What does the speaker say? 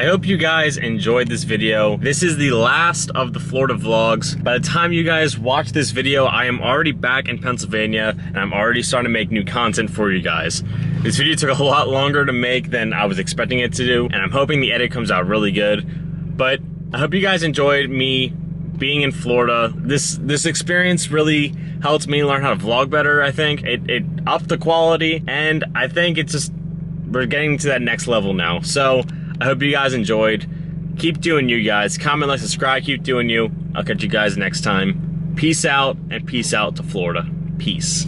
I hope you guys enjoyed this video. This is the last of the Florida vlogs. By the time you guys watch this video, I am already back in Pennsylvania and I'm already starting to make new content for you guys. This video took a lot longer to make than I was expecting it to do, and I'm hoping the edit comes out really good. But I hope you guys enjoyed me being in Florida. This experience really helped me learn how to vlog better, I think. It upped the quality, and I think it's just, we're getting to that next level now. So I hope you guys enjoyed. Keep doing you guys. Comment, like, subscribe, keep doing you. I'll catch you guys next time. Peace out, and peace out to Florida. Peace.